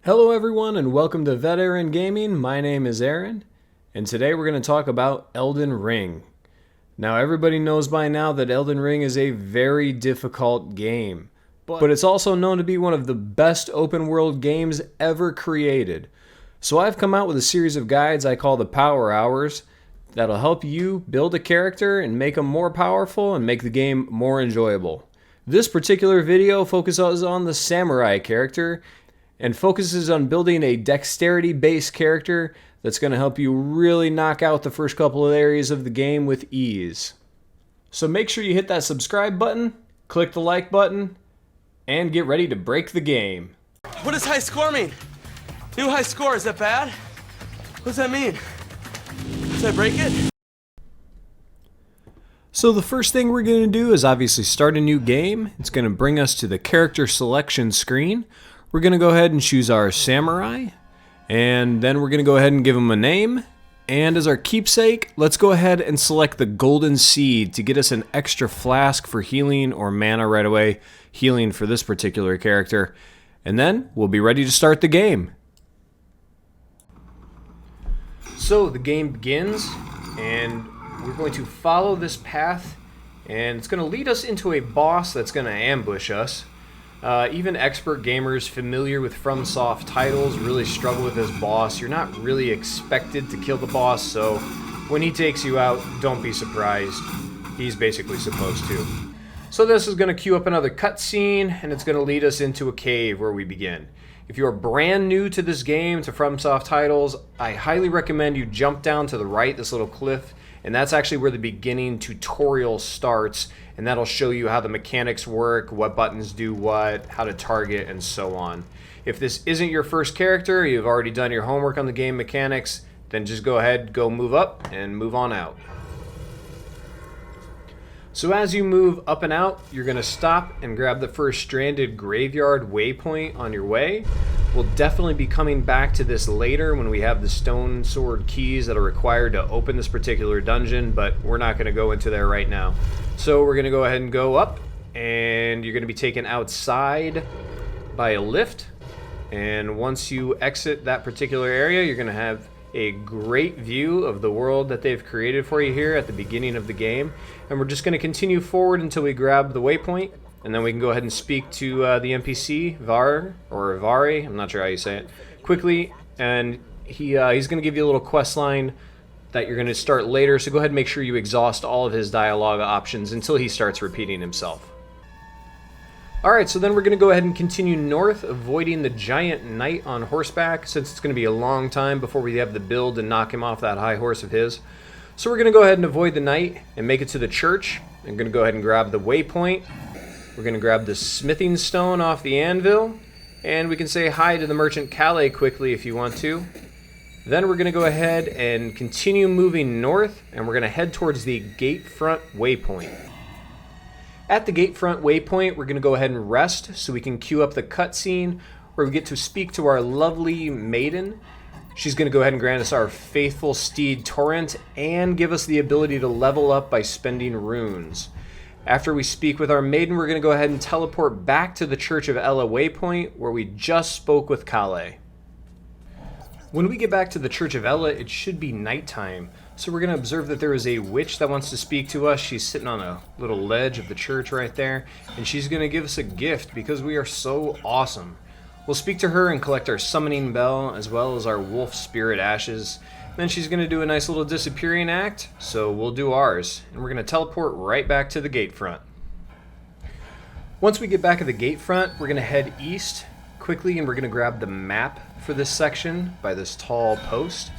Hello everyone and welcome to Veteran Gaming. My name is Aaron and today we're going to talk about Elden Ring. Now everybody knows by now that Elden Ring is a very difficult game, but it's also known to be one of the best open world games ever created. So I've come out with a series of guides I call the Power Hours that'll help you build a character and make them more powerful and make the game more enjoyable. This particular video focuses on the Samurai character and focuses on building a dexterity-based character that's going to help you really knock out the first couple of areas of the game with ease. So make sure you hit that subscribe button, click the like button, and get ready to break the game. What does high score mean? New high score, is that bad? What does that mean? Did I break it? So the first thing we're going to do is obviously start a new game. It's going to bring us to the character selection screen. We're going to go ahead and choose our samurai, and then we're going to go ahead and give him a name. And as our keepsake, let's go ahead and select the golden seed to get us an extra flask for healing or mana right away, healing for this particular character. And then we'll be ready to start the game. So the game begins, and we're going to follow this path, and it's going to lead us into a boss that's going to ambush us. Even expert gamers familiar with FromSoft titles really struggle with this boss. You're not really expected to kill the boss, so when he takes you out, don't be surprised. He's basically supposed to. So this is going to queue up another cutscene, and it's going to lead us into a cave where we begin. If you're brand new to this game, to FromSoft titles, I highly recommend you jump down to the right, this little cliff, and that's actually where the beginning tutorial starts, and that'll show you how the mechanics work, what buttons do what, how to target, and so on. If this isn't your first character, you've already done your homework on the game mechanics, then just go ahead, go move up, and move on out. So as you move up and out, you're going to stop and grab the first stranded graveyard waypoint on your way. We'll definitely be coming back to this later when we have the stone sword keys that are required to open this particular dungeon, but we're not going to go into there right now. So we're going to go ahead and go up, and you're going to be taken outside by a lift. And once you exit that particular area, you're going to have a great view of the world that they've created for you here at the beginning of the game. And we're just going to continue forward until we grab the waypoint, and then we can go ahead and speak to the NPC, Var, or Vari, I'm not sure how you say it, quickly, and he's going to give you a little quest line that you're going to start later, so go ahead and make sure you exhaust all of his dialogue options until he starts repeating himself. Alright, so then we're going to go ahead and continue north, avoiding the giant knight on horseback, since it's going to be a long time before we have the build to knock him off that high horse of his. So we're going to go ahead and avoid the knight and make it to the church. I'm going to go ahead and grab the waypoint. We're going to grab the smithing stone off the anvil, and we can say hi to the merchant Caelid quickly if you want to. Then we're going to go ahead and continue moving north, and we're going to head towards the gatefront waypoint. At the gatefront waypoint, we're going to go ahead and rest so we can queue up the cutscene where we get to speak to our lovely maiden. She's going to go ahead and grant us our faithful steed Torrent and give us the ability to level up by spending runes. After we speak with our maiden, we're going to go ahead and teleport back to the Church of Ella waypoint where we just spoke with Caelid. When we get back to the Church of Ella, it should be nighttime. So we're going to observe that there is a witch that wants to speak to us. She's sitting on a little ledge of the church right there, and she's going to give us a gift because we are so awesome. We'll speak to her and collect our summoning bell as well as our wolf spirit ashes. Then she's going to do a nice little disappearing act, so we'll do ours. And we're going to teleport right back to the gate front. Once we get back at the gate front, we're going to head east quickly, and we're going to grab the map for this section by this tall post.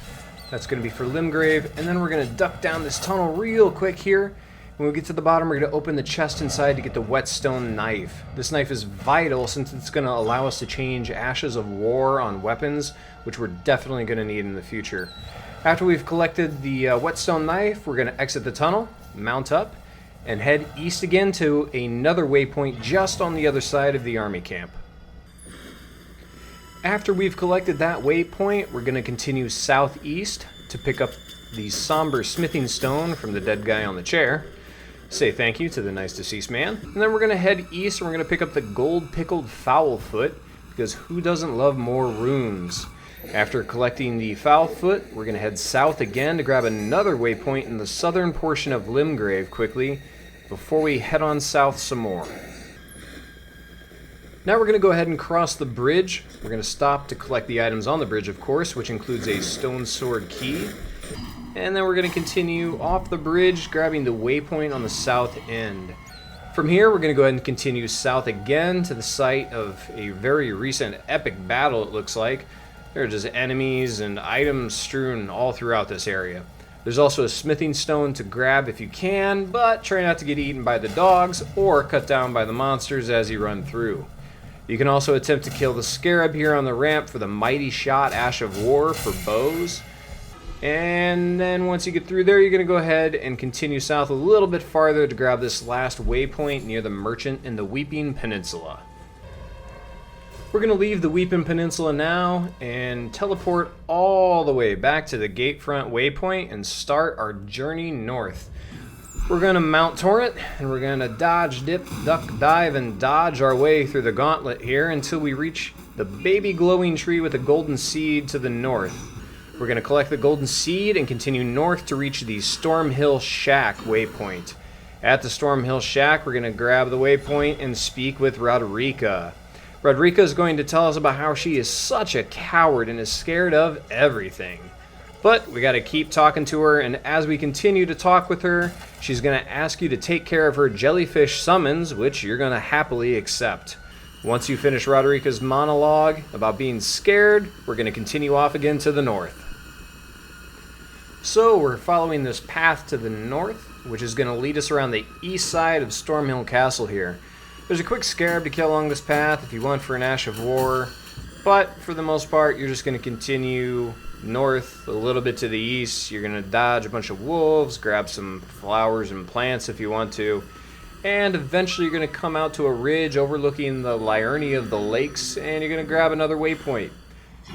That's going to be for Limgrave, and then we're going to duck down this tunnel real quick here. When we get to the bottom, we're going to open the chest inside to get the whetstone knife. This knife is vital since it's going to allow us to change ashes of war on weapons, which we're definitely going to need in the future. After we've collected the whetstone knife, we're going to exit the tunnel, mount up, and head east again to another waypoint just on the other side of the army camp. After we've collected that waypoint, we're going to continue southeast to pick up the somber smithing stone from the dead guy on the chair. Say thank you to the nice deceased man. And then we're going to head east and we're going to pick up the gold pickled fowl foot because who doesn't love more runes? After collecting the foul foot, we're going to head south again to grab another waypoint in the southern portion of Limgrave quickly before we head on south some more. Now we're going to go ahead and cross the bridge. We're going to stop to collect the items on the bridge, of course, which includes a stone sword key. And then we're going to continue off the bridge, grabbing the waypoint on the south end. From here, we're going to go ahead and continue south again to the site of a very recent epic battle, it looks like. There are just enemies and items strewn all throughout this area. There's also a smithing stone to grab if you can, but try not to get eaten by the dogs or cut down by the monsters as you run through. You can also attempt to kill the scarab here on the ramp for the mighty shot Ash of War for bows. And then once you get through there, you're going to go ahead and continue south a little bit farther to grab this last waypoint near the merchant in the Weeping Peninsula. We're going to leave the Weeping Peninsula now and teleport all the way back to the gatefront waypoint and start our journey north. We're going to mount Torrent and we're going to dodge, dip, duck, dive, and dodge our way through the gauntlet here until we reach the baby glowing tree with a golden seed to the north. We're going to collect the golden seed and continue north to reach the Stormhill Shack waypoint. At the Stormhill Shack, we're going to grab the waypoint and speak with Roderica. Roderica is going to tell us about how she is such a coward and is scared of everything. But we got to keep talking to her, and as we continue to talk with her, she's going to ask you to take care of her jellyfish summons, which you're going to happily accept. Once you finish Roderica's monologue about being scared, we're going to continue off again to the north. So we're following this path to the north, which is going to lead us around the east side of Stormhill Castle here. There's a quick scarab to kill along this path if you want for an Ash of War, but for the most part, you're just going to continue north a little bit to the east. You're going to dodge a bunch of wolves, grab some flowers and plants if you want to, and eventually you're going to come out to a ridge overlooking the Liurnia of the lakes, and you're going to grab another waypoint.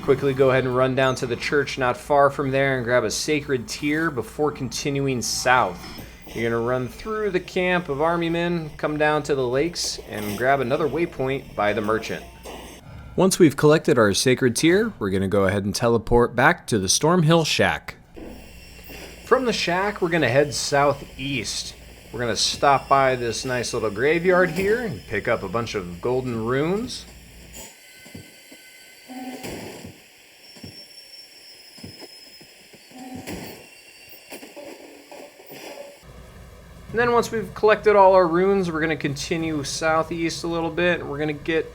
Quickly go ahead and run down to the church not far from there and grab a sacred tear before continuing south. You're going to run through the camp of army men, come down to the lakes, and grab another waypoint by the merchant. Once we've collected our sacred tear, we're going to go ahead and teleport back to the Stormhill Shack. From the shack, we're going to head southeast. We're going to stop by this nice little graveyard here and pick up a bunch of golden runes. And then once we've collected all our runes, we're going to continue southeast a little bit. We're going to get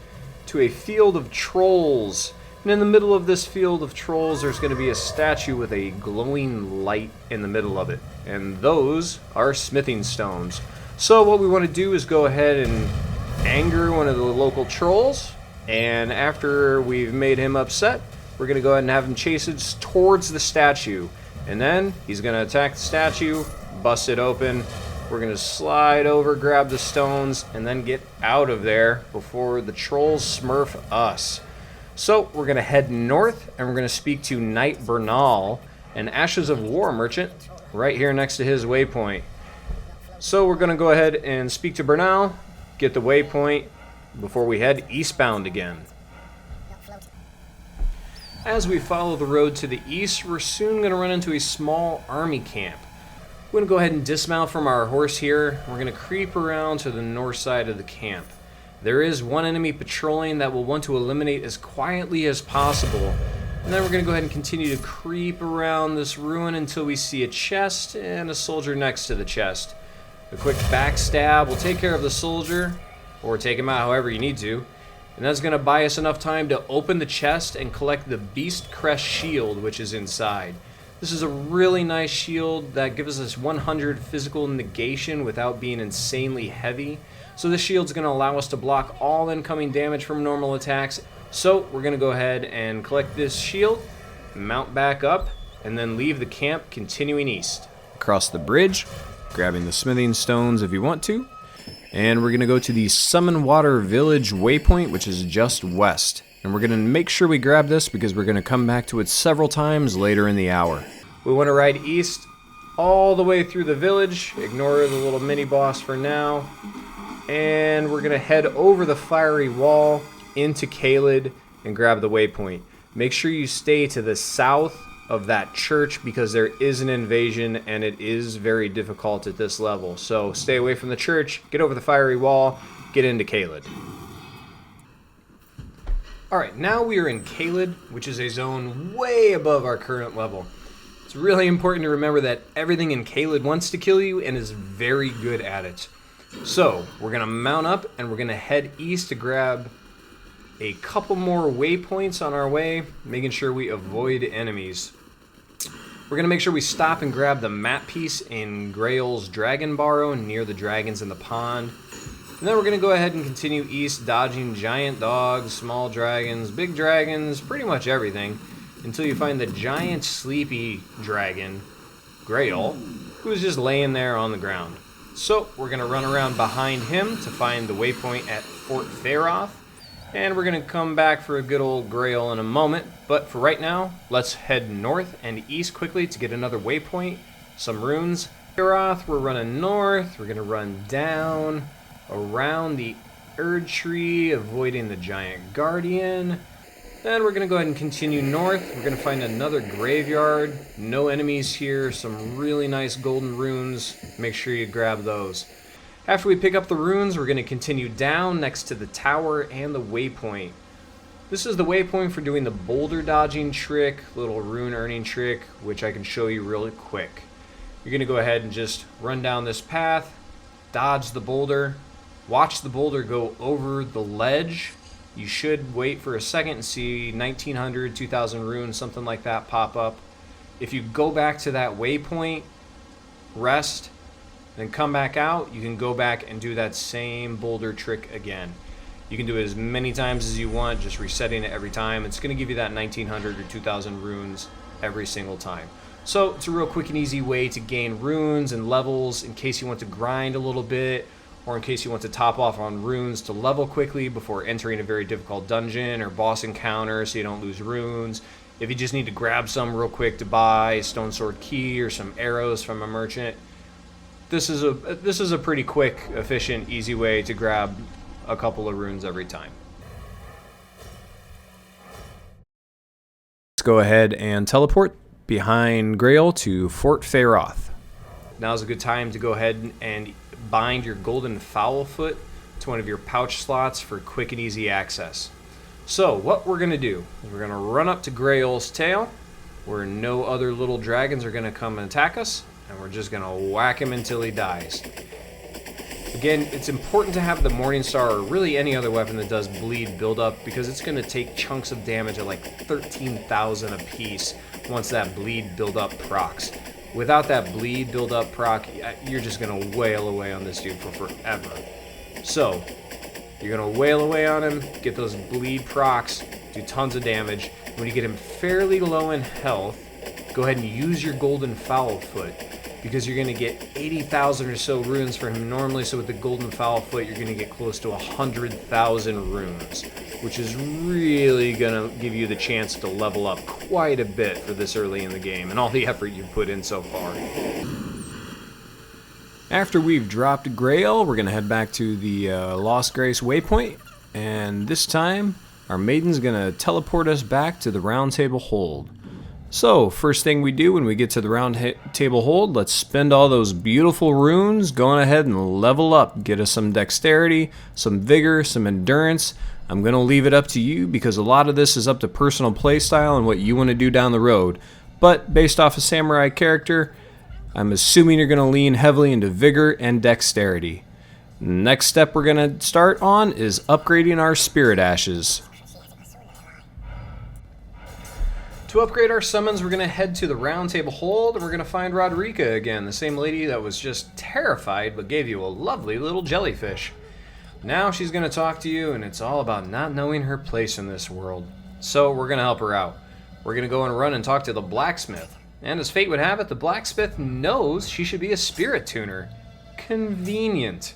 to a field of trolls. And in the middle of this field of trolls, there's going to be a statue with a glowing light in the middle of it. And those are smithing stones. So what we want to do is go ahead and anger one of the local trolls. And after we've made him upset, we're going to go ahead and have him chase us towards the statue. And then he's going to attack the statue, bust it open. We're going to slide over, grab the stones, and then get out of there before the trolls smurf us. So we're going to head north, and we're going to speak to Knight Bernal, an Ashes of War merchant, right here next to his waypoint. So we're going to go ahead and speak to Bernal, get the waypoint, before we head eastbound again. As we follow the road to the east, we're soon going to run into a small army camp. We're going to go ahead and dismount from our horse here. We're going to creep around to the north side of the camp. There is one enemy patrolling that we'll want to eliminate as quietly as possible. And then we're going to go ahead and continue to creep around this ruin until we see a chest and a soldier next to the chest. A quick backstab will take care of the soldier, or take him out however you need to. And that's going to buy us enough time to open the chest and collect the Beast Crest shield, which is inside. This is a really nice shield that gives us 100 physical negation without being insanely heavy. So this shield's going to allow us to block all incoming damage from normal attacks. So we're going to go ahead and collect this shield, mount back up, and then leave the camp continuing east. Across the bridge, grabbing the smithing stones if you want to. And we're going to go to the Summon Water Village waypoint, which is just west. And we're going to make sure we grab this because we're going to come back to it several times later in the hour. We want to ride east all the way through the village. Ignore the little mini boss for now. And we're going to head over the fiery wall into Caelid and grab the waypoint. Make sure you stay to the south of that church because there is an invasion and it is very difficult at this level. So stay away from the church, get over the fiery wall, get into Caelid. Alright, now we are in Caelid, which is a zone way above our current level. It's really important to remember that everything in Caelid wants to kill you and is very good at it. So, we're going to mount up and we're going to head east to grab a couple more waypoints on our way, making sure we avoid enemies. We're going to make sure we stop and grab the map piece in Grail's Dragon Barrow near the dragons in the pond. And then we're going to go ahead and continue east, dodging giant dogs, small dragons, big dragons, pretty much everything, until you find the giant sleepy dragon, Grail, who's just laying there on the ground. So we're going to run around behind him to find the waypoint at Fort Faroth, and we're going to come back for a good old Grail in a moment. But for right now, let's head north and east quickly to get another waypoint, some runes. Faroth, we're running north, we're going to run down, around the Ertree, avoiding the giant guardian. Then we're going to go ahead and continue north. We're going to find another graveyard. No enemies here. Some really nice golden runes. Make sure you grab those. After we pick up the runes, we're going to continue down next to the tower and the waypoint. This is the waypoint for doing the boulder dodging trick, little rune earning trick, which I can show you really quick. You're going to go ahead and just run down this path, dodge the boulder, watch the boulder go over the ledge. You should wait for a second and see 1900, 2000 runes, something like that pop up. If you go back to that waypoint, rest, then come back out, you can go back and do that same boulder trick again. You can do it as many times as you want, just resetting it every time. It's going to give you that 1900 or 2000 runes every single time. So it's a real quick and easy way to gain runes and levels in case you want to grind a little bit, or in case you want to top off on runes to level quickly before entering a very difficult dungeon or boss encounter so you don't lose runes. If you just need to grab some real quick to buy a stone sword key or some arrows from a merchant, this is a pretty quick, efficient, easy way to grab a couple of runes every time. Let's go ahead and teleport behind Grail to Fort Faroth. Now's a good time to go ahead and bind your golden fowl foot to one of your pouch slots for quick and easy access. So what we're going to do is we're going to run up to Grail's tail where no other little dragons are going to come and attack us, and we're just going to whack him until he dies. Again, it's important to have the Morningstar or really any other weapon that does bleed build up because it's going to take chunks of damage at like 13,000 a piece once that bleed build up procs. Without that bleed build up proc, you're just going to wail away on this dude for forever. So, you're going to wail away on him, get those bleed procs, do tons of damage. When you get him fairly low in health, go ahead and use your golden fowl foot because you're going to get 80,000 or so runes for him normally. So with the golden fowl foot, you're going to get close to 100,000 runes, which is really going to give you the chance to level up quite a bit for this early in the game and all the effort you've put in so far. After we've dropped Grail, we're going to head back to the Lost Grace waypoint, and this time our maiden's going to teleport us back to the Round Table Hold. So, first thing we do when we get to the Round Table Hold, let's spend all those beautiful runes, going ahead and level up. Get us some dexterity, some vigor, some endurance. I'm going to leave it up to you because a lot of this is up to personal playstyle and what you want to do down the road. But based off a samurai character, I'm assuming you're going to lean heavily into vigor and dexterity. Next step we're going to start on is upgrading our spirit ashes. To upgrade our summons, we're going to head to the Round Table Hold, and we're going to find Roderica again, the same lady that was just terrified but gave you a lovely little jellyfish. Now she's going to talk to you, and it's all about not knowing her place in this world. So we're going to help her out. We're going to go and run and talk to the blacksmith. And as fate would have it, the blacksmith knows she should be a spirit tuner. Convenient.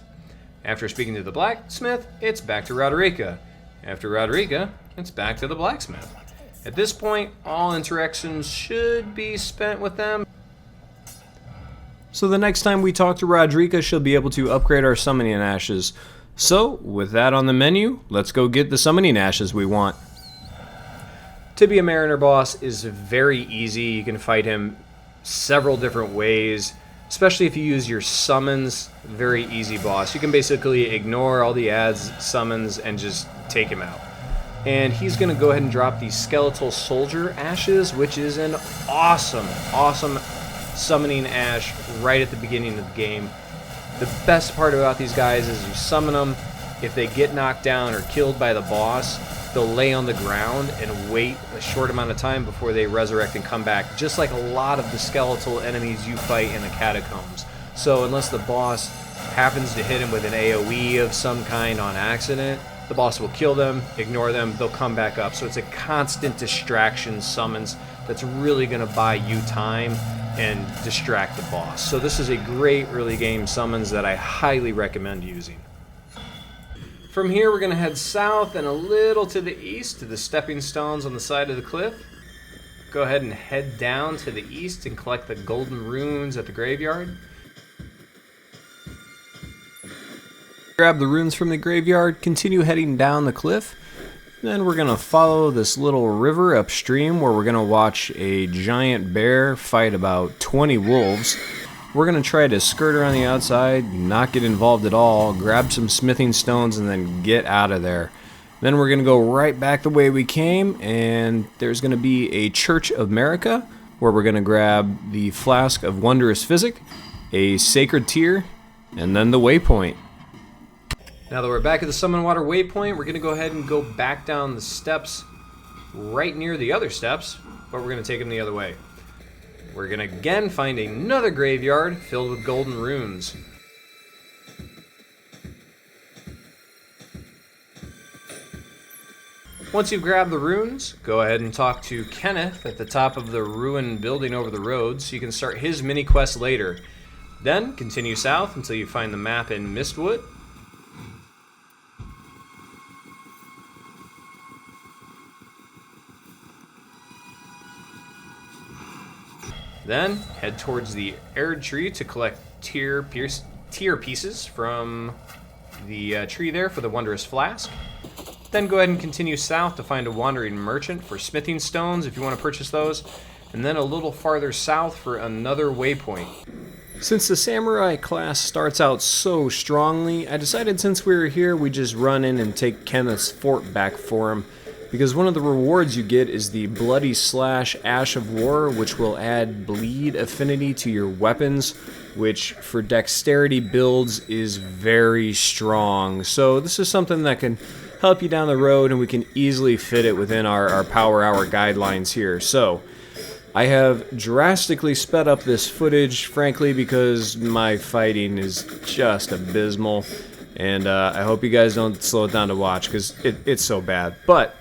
After speaking to the blacksmith, it's back to Roderica. After Roderica, it's back to the blacksmith. At this point, all interactions should be spent with them. So the next time we talk to Roderica, she'll be able to upgrade our summoning ashes. So, with that on the menu, let's go get the summoning ashes we want. Tibia Mariner boss is very easy. You can fight him several different ways, especially if you use your summons. Very easy boss. You can basically ignore all the adds, summons, and just take him out. And he's going to go ahead and drop the Skeletal Soldier ashes, which is an awesome summoning ash right at the beginning of the game. The best part about these guys is you summon them. If they get knocked down or killed by the boss, they'll lay on the ground and wait a short amount of time before they resurrect and come back, just like a lot of the skeletal enemies you fight in the catacombs. So unless the boss happens to hit him with an AoE of some kind on accident, the boss will kill them, ignore them, they'll come back up. So it's a constant distraction summons that's really going to buy you time and distract the boss. So this is a great early game summons that I highly recommend using. From here we're going to head south and a little to the east to the stepping stones on the side of the cliff. Go ahead and head down to the east and collect the golden runes at the graveyard. Grab the runes from the graveyard, continue heading down the cliff. Then we're going to follow this little river upstream where we're going to watch a giant bear fight about 20 wolves. We're going to try to skirt around the outside, not get involved at all, grab some smithing stones, and then get out of there. Then we're going to go right back the way we came, and there's going to be a Church of Marika where we're going to grab the flask of Wondrous Physick, a sacred tear, and then the waypoint. Now that we're back at the Summon Water waypoint, we're going to go ahead and go back down the steps right near the other steps, but we're going to take them the other way. We're going to again find another graveyard filled with golden runes. Once you've grabbed the runes, go ahead and talk to Kenneth at the top of the ruined building over the road so you can start his mini quest later. Then continue south until you find the map in Mistwood. Then head towards the Ertree to collect tier pieces from the tree there for the Wondrous Flask. Then go ahead and continue south to find a wandering merchant for smithing stones if you want to purchase those. And then a little farther south for another waypoint. Since the Samurai class starts out so strongly, I decided since we were here we just run in and take Kenneth's fort back for him. Because one of the rewards you get is the Bloody Slash Ash of War, which will add bleed affinity to your weapons, which for dexterity builds is very strong. So this is something that can help you down the road, and we can easily fit it within our Power Hour guidelines here. So I have drastically sped up this footage, frankly, because my fighting is just abysmal. And I hope you guys don't slow it down to watch, because it's so bad. But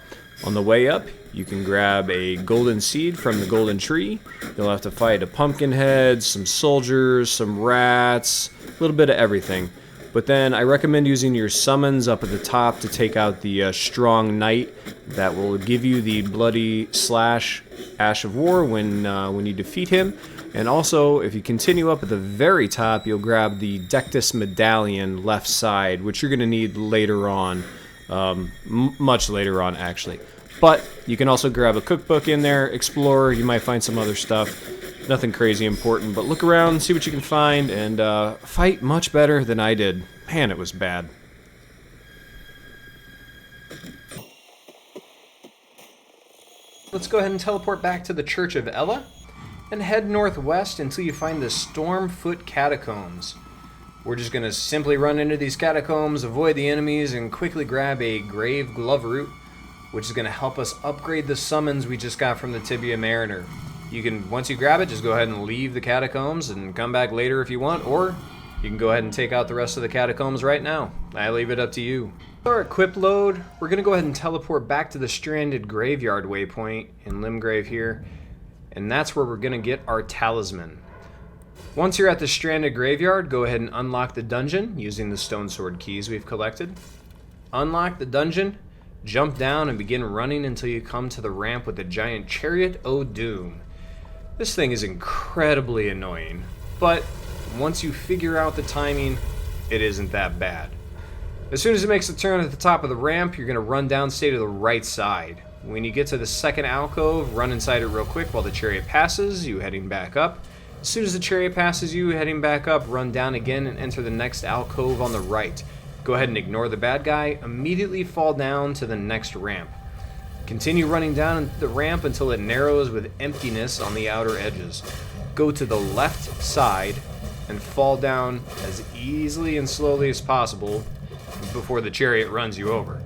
on the way up, you can grab a golden seed from the golden tree. You'll have to fight a pumpkin head, some soldiers, some rats, a little bit of everything. But then I recommend using your summons up at the top to take out the strong knight that will give you the Bloody Slash Ash of War when you defeat him. And also, if you continue up at the very top, you'll grab the Dectus Medallion left side, which you're going to need later on. Much later on, actually. But you can also grab a cookbook in there, explore, you might find some other stuff. Nothing crazy important, but look around, see what you can find, and fight much better than I did. Man, it was bad. Let's go ahead and teleport back to the Church of Ella, and head northwest until you find the Stormfoot Catacombs. We're just going to simply run into these catacombs, avoid the enemies, and quickly grab a Grave Glove Root, which is going to help us upgrade the summons we just got from the Tibia Mariner. You can, once you grab it, just go ahead and leave the catacombs and come back later if you want, or you can go ahead and take out the rest of the catacombs right now. I leave it up to you. For our equip load, we're going to go ahead and teleport back to the Stranded Graveyard waypoint in Limgrave here, and that's where we're going to get our talisman. Once you're at the Stranded Graveyard, go ahead and unlock the dungeon using the stone sword keys we've collected. Unlock the dungeon, jump down, and begin running until you come to the ramp with the giant Chariot o' Doom. This thing is incredibly annoying, but once you figure out the timing, it isn't that bad. As soon as it makes a turn at the top of the ramp, you're going to run down, stay to the right side. When you get to the second alcove, run inside it real quick while the chariot passes, you heading back up. As soon as the chariot passes you, heading back up, run down again and enter the next alcove on the right. Go ahead and ignore the bad guy, immediately fall down to the next ramp. Continue running down the ramp until it narrows with emptiness on the outer edges. Go to the left side and fall down as easily and slowly as possible before the chariot runs you over.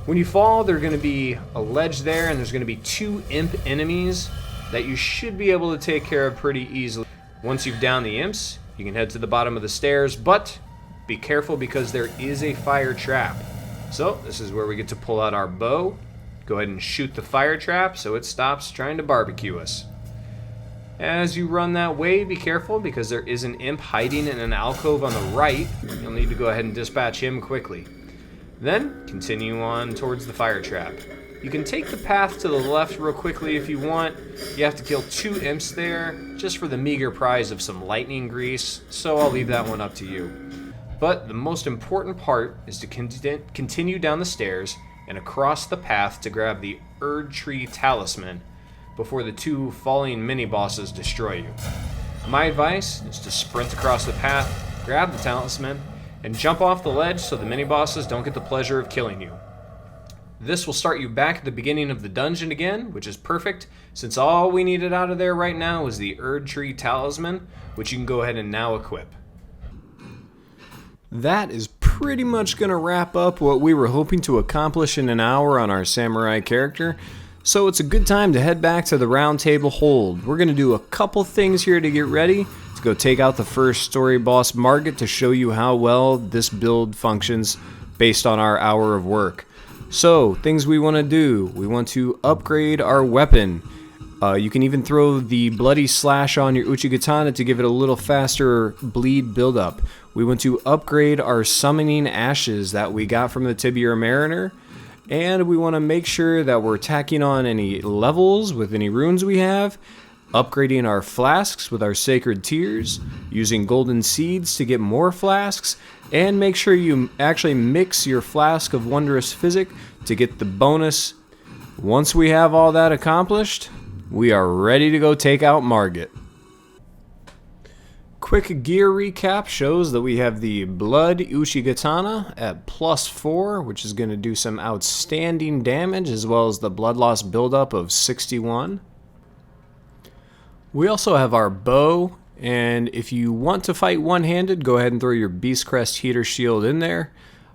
When you fall, there's going to be a ledge there, and there's going to be 2 imp enemies that you should be able to take care of pretty easily. Once you've downed the imps, you can head to the bottom of the stairs, but be careful because there is a fire trap. So this is where we get to pull out our bow. Go ahead and shoot the fire trap so it stops trying to barbecue us. As you run that way, be careful because there is an imp hiding in an alcove on the right. You'll need to go ahead and dispatch him quickly. Then, continue on towards the fire trap. You can take the path to the left real quickly if you want. You have to kill 2 imps there, just for the meager prize of some lightning grease, so I'll leave that one up to you. But the most important part is to continue down the stairs and across the path to grab the Ertree talisman before the 2 falling mini-bosses destroy you. My advice is to sprint across the path, grab the talisman, and jump off the ledge so the mini-bosses don't get the pleasure of killing you. This will start you back at the beginning of the dungeon again, which is perfect, since all we needed out of there right now is the Ertree talisman, which you can go ahead and now equip. That is pretty much going to wrap up what we were hoping to accomplish in an hour on our samurai character. So it's a good time to head back to the round table hold. We're going to do a couple things here to get ready to go take out the first story boss, Margit, to show you how well this build functions based on our hour of work. So, things we want to do. We want to upgrade our weapon. You can even throw the bloody slash on your Uchigatana to give it a little faster bleed buildup. We want to upgrade our summoning ashes that we got from the Tibia Mariner. And we want to make sure that we're tacking on any levels with any runes we have, upgrading our flasks with our sacred tears, using golden seeds to get more flasks, and make sure you actually mix your flask of Wondrous Physick to get the bonus. Once we have all that accomplished, we are ready to go take out Margit. Quick gear recap shows that we have the Blood Uchigatana at +4, which is going to do some outstanding damage, as well as the blood loss buildup of 61. We also have our bow, and if you want to fight one-handed, go ahead and throw your Beast Crest Heater Shield in there.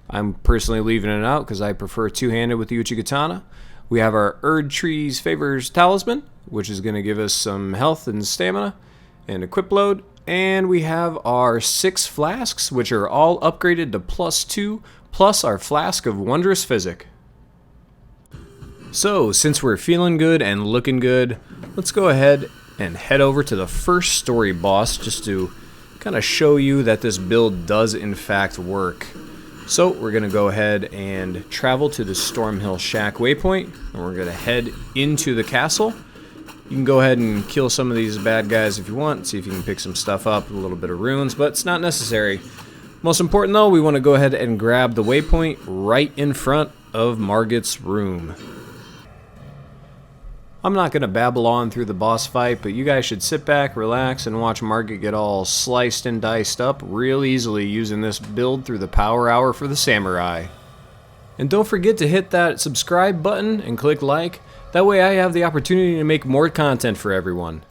I'm personally leaving it out because I prefer two-handed with the Uchigatana. We have our Ertree Favor's Talisman, which is going to give us some health and stamina and equip load. And we have our 6 flasks, which are all upgraded to +2, plus our flask of Wondrous Physick. So, since we're feeling good and looking good, let's go ahead and head over to the first story boss just to kind of show you that this build does in fact work. So we're going to go ahead and travel to the Stormhill Shack waypoint, and we're going to head into the castle. You can go ahead and kill some of these bad guys if you want, see if you can pick some stuff up, a little bit of runes, but it's not necessary. Most important though, we want to go ahead and grab the waypoint right in front of Margit's room. I'm not going to babble on through the boss fight, but you guys should sit back, relax, and watch Margit get all sliced and diced up real easily using this build through the power hour for the samurai. And don't forget to hit that subscribe button and click like. That way I have the opportunity to make more content for everyone.